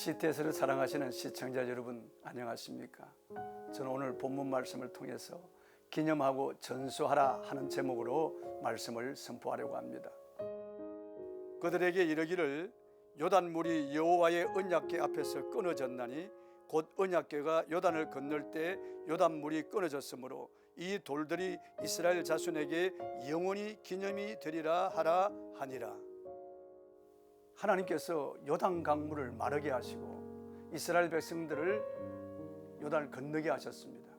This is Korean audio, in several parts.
CTS를 사랑하시는 시청자 여러분, 안녕하십니까? 저는 오늘 본문 말씀을 통해서 기념하고 전수하라 하는 제목으로 말씀을 선포하려고 합니다. 그들에게 이르기를 요단물이 여호와의 언약궤 앞에서 끊어졌나니 곧 언약궤가 요단을 건널 때 요단물이 끊어졌으므로 이 돌들이 이스라엘 자손에게 영원히 기념이 되리라 하라 하니라. 하나님께서 요단 강물을 마르게 하시고 이스라엘 백성들을 요단을 건너게 하셨습니다.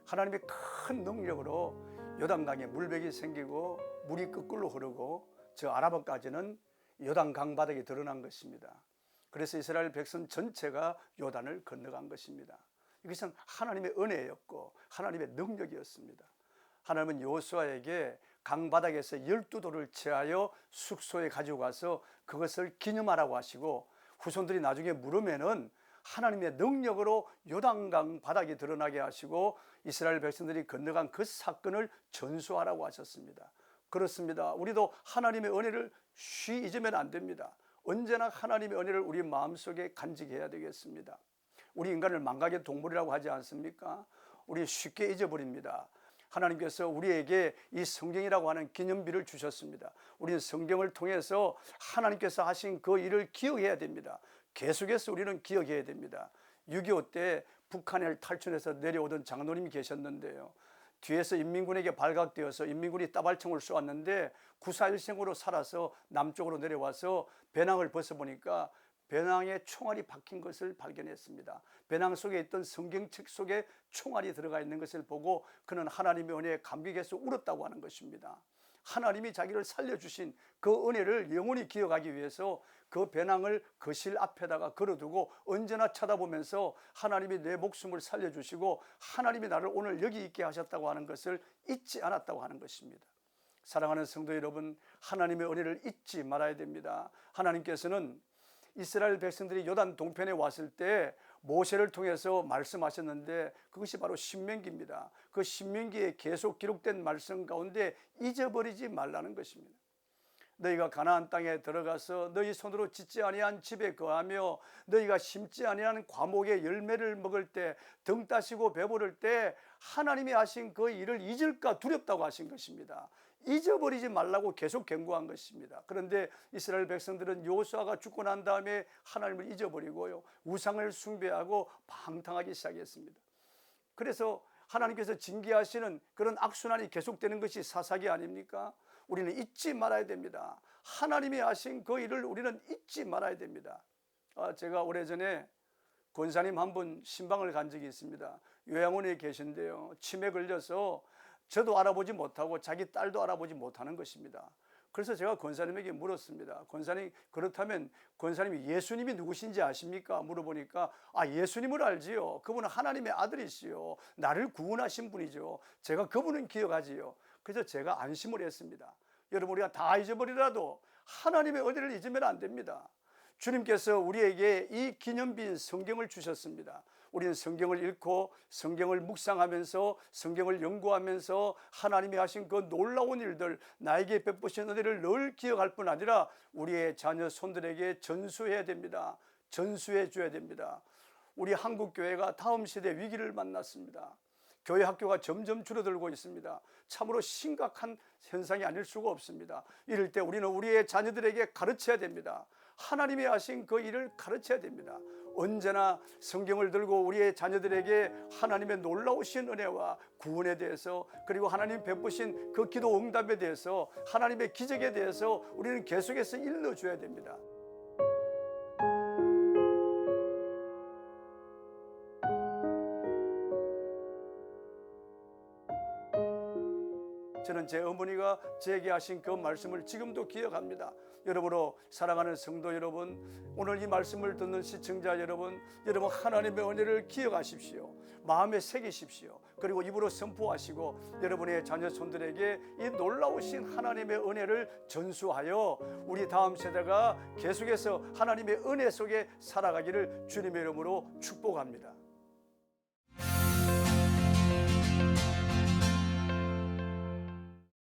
하나님의 큰 능력으로 요단강에 물백이 생기고 물이 거꾸로 흐르고 저 아라바까지는 요단강 바닥이 드러난 것입니다. 그래서 이스라엘 백성 전체가 요단을 건너간 것입니다. 이것은 하나님의 은혜였고 하나님의 능력이었습니다. 하나님은 여호수아에게 강바닥에서 12돌을 채하여 숙소에 가지고 가서 그것을 기념하라고 하시고, 후손들이 나중에 물으면은 하나님의 능력으로 요단강 바닥이 드러나게 하시고 이스라엘 백성들이 건너간 그 사건을 전수하라고 하셨습니다. 그렇습니다. 우리도 하나님의 은혜를 쉬 잊으면 안 됩니다. 언제나 하나님의 은혜를 우리 마음속에 간직해야 되겠습니다. 우리 인간을 망각의 동물이라고 하지 않습니까? 우리 쉽게 잊어버립니다. 하나님께서 우리에게 이 성경이라고 하는 기념비를 주셨습니다. 우리는 성경을 통해서 하나님께서 하신 그 일을 기억해야 됩니다. 계속해서 우리는 기억해야 됩니다. 6.25 때 북한을 탈출해서 내려오던 장로님이 계셨는데요, 뒤에서 인민군에게 발각되어서 인민군이 따발총을 쏘았는데 구사일생으로 살아서 남쪽으로 내려와서 배낭을 벗어보니까 배낭에 총알이 박힌 것을 발견했습니다. 배낭 속에 있던 성경책 속에 총알이 들어가 있는 것을 보고 그는 하나님의 은혜에 감격해서 울었다고 하는 것입니다. 하나님이 자기를 살려주신 그 은혜를 영원히 기억하기 위해서 그 배낭을 거실 앞에다가 걸어두고 언제나 쳐다보면서 하나님이 내 목숨을 살려주시고 하나님이 나를 오늘 여기 있게 하셨다고 하는 것을 잊지 않았다고 하는 것입니다. 사랑하는 성도 여러분, 하나님의 은혜를 잊지 말아야 됩니다. 하나님께서는 이스라엘 백성들이 요단 동편에 왔을 때 모세를 통해서 말씀하셨는데 그것이 바로 신명기입니다. 그 신명기에 계속 기록된 말씀 가운데 잊어버리지 말라는 것입니다. 너희가 가나안 땅에 들어가서 너희 손으로 짓지 아니한 집에 거하며 너희가 심지 아니한 과목의 열매를 먹을 때 등 따시고 배부를 때 하나님이 하신 그 일을 잊을까 두렵다고 하신 것입니다. 잊어버리지 말라고 계속 경고한 것입니다. 그런데 이스라엘 백성들은 여호수아가 죽고 난 다음에 하나님을 잊어버리고요, 우상을 숭배하고 방탕하기 시작했습니다. 그래서 하나님께서 징계하시는 그런 악순환이 계속되는 것이 사사기 아닙니까? 우리는 잊지 말아야 됩니다. 하나님이 하신 그 일을 우리는 잊지 말아야 됩니다. 제가 오래전에 권사님 한 분 신방을 간 적이 있습니다. 요양원에 계신데요, 치매 걸려서 저도 알아보지 못하고 자기 딸도 알아보지 못하는 것입니다. 그래서 제가 권사님에게 물었습니다. 권사님, 그렇다면 권사님이 예수님이 누구신지 아십니까? 물어보니까 예수님을 알지요. 그분은 하나님의 아들이시요, 나를 구원하신 분이죠. 제가 그분은 기억하지요. 그래서 제가 안심을 했습니다. 여러분, 우리가 다 잊어버리라도 하나님의 은혜를 잊으면 안 됩니다. 주님께서 우리에게 이 기념비인 성경을 주셨습니다. 우리는 성경을 읽고 성경을 묵상하면서 성경을 연구하면서 하나님이 하신 그 놀라운 일들, 나에게 베푸신 은혜를 늘 기억할 뿐 아니라 우리의 자녀 손들에게 전수해야 됩니다. 전수해 줘야 됩니다. 우리 한국교회가 다음 시대 위기를 만났습니다. 교회 학교가 점점 줄어들고 있습니다. 참으로 심각한 현상이 아닐 수가 없습니다. 이럴 때 우리는 우리의 자녀들에게 가르쳐야 됩니다. 하나님이 하신 그 일을 가르쳐야 됩니다. 언제나 성경을 들고 우리의 자녀들에게 하나님의 놀라우신 은혜와 구원에 대해서, 그리고 하나님 베푸신 그 기도 응답에 대해서, 하나님의 기적에 대해서 우리는 계속해서 일러줘야 됩니다. 저는 제 어머니가 제게 하신 그 말씀을 지금도 기억합니다. 여러분으로 사랑하는 성도 여러분, 오늘 이 말씀을 듣는 시청자 여러분, 여러분 하나님의 은혜를 기억하십시오. 마음에 새기십시오. 그리고 입으로 선포하시고 여러분의 자녀 손들에게 이 놀라우신 하나님의 은혜를 전수하여 우리 다음 세대가 계속해서 하나님의 은혜 속에 살아가기를 주님의 이름으로 축복합니다.